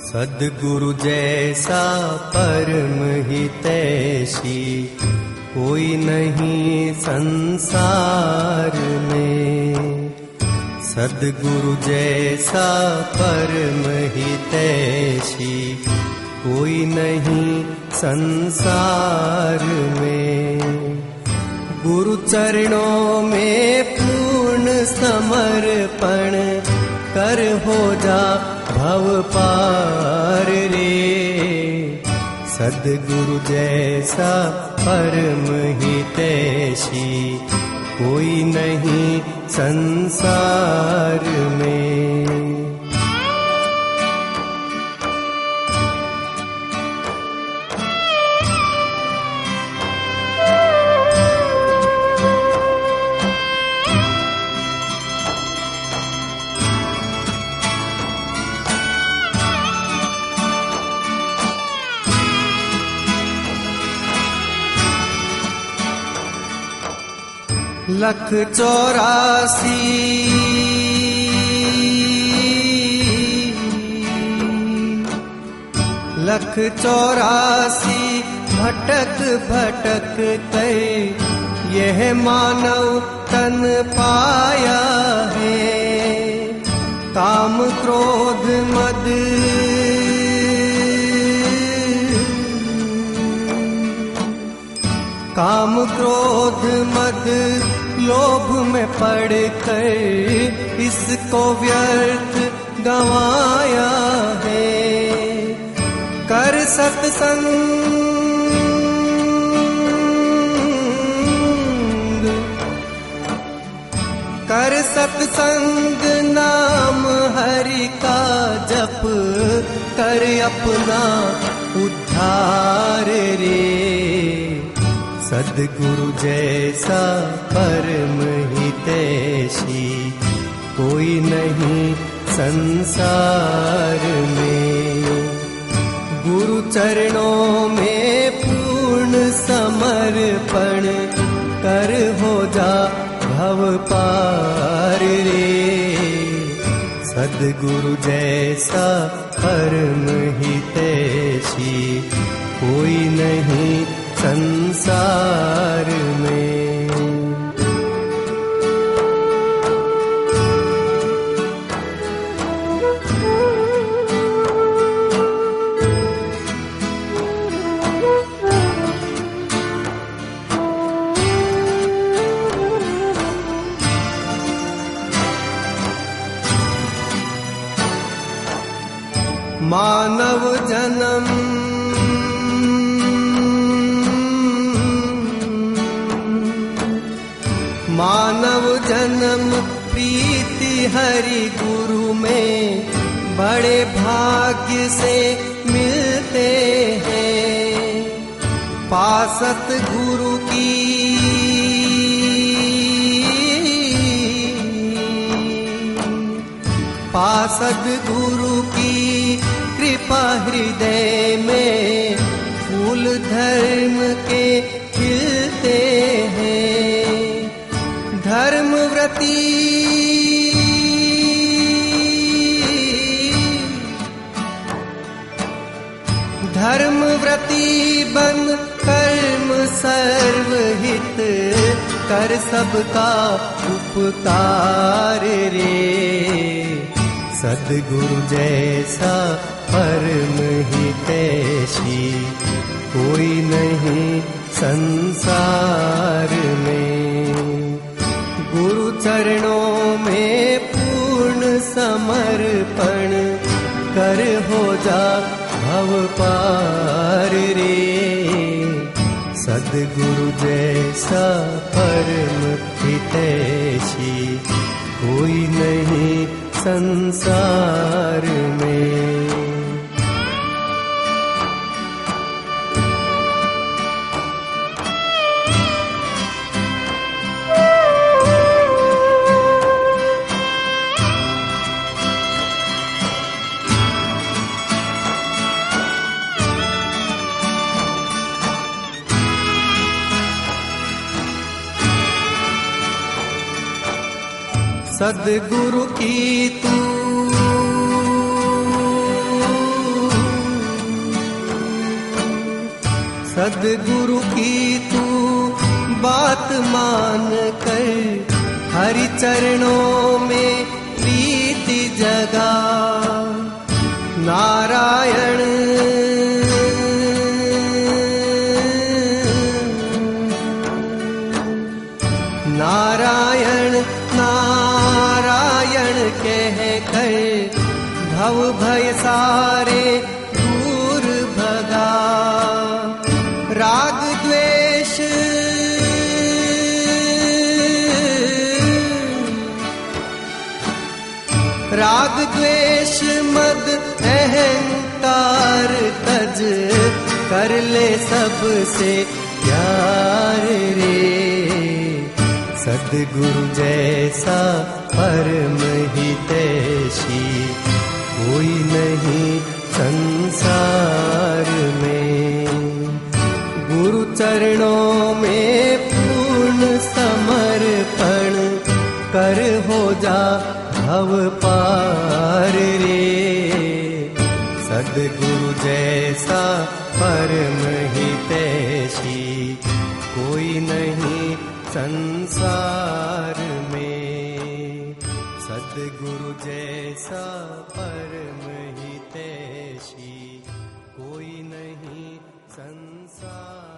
सद्गुरु जैसा परम हितैषी कोई नहीं संसार में। सद्गुरु जैसा परम हितैषी कोई नहीं संसार में। गुरु चरणों में पूर्ण समर्पण कर हो जा भव पार रे। सद्गुरु जैसा परम हितैषी कोई नहीं संसार में। लख 84 लख 84 भटक भटक कर यह मानव तन पाया है। काम क्रोध मद काम क्रोध मद लोभ में पड़कर इसको व्यर्थ गंवाया है। कर सत्संग कर सत्संग नाम हरि का जप कर अपना उद्धार रे। सद्गुरु जैसा परम हितैषी कोई नहीं संसार में। गुरु चरणों में पूर्ण समर्पण कर हो जा भव पार रे। सद्गुरु जैसा परम हितैषी कोई नहीं संसार में। मानव जन्म मानव जन्म प्रीति हरि गुरु में बड़े भाग्य से मिलते हैं। पासत गुरु की पासद गुरु की कृपा हृदय में फूल धर्म के खिलते हैं। धर्मव्रती बन कर्म सर्वहित कर सबका उपकार रे। सद्गुरु जैसा परम हितैषी कोई नहीं संसार में। गुरु चरणों में पूर्ण समर्पण कर हो जा भव पार रे। सद्गुरु जैसा परम हितैषी कोई नहीं संसार में। सद्गुरु की तू सदगुरु की तू बात मान कर हरि चरणों में प्रीति जगा। नारायण नारायण नारायण कह कर भव भय सारे दूर भगा। राग द्वेष राग द्वेष मद अहंकार तज कर ले सबसे प्यार रे। सद्गुरु जैसा परम हितैषी कोई नहीं संसार में। गुरु चरणों में पूर्ण समर्पण कर हो जा भव पार रे। सद्गुरु जैसा परम हितैषी कोई नहीं संसार में। सद्गुरु जैसा परम हितैषी कोई नहीं संसार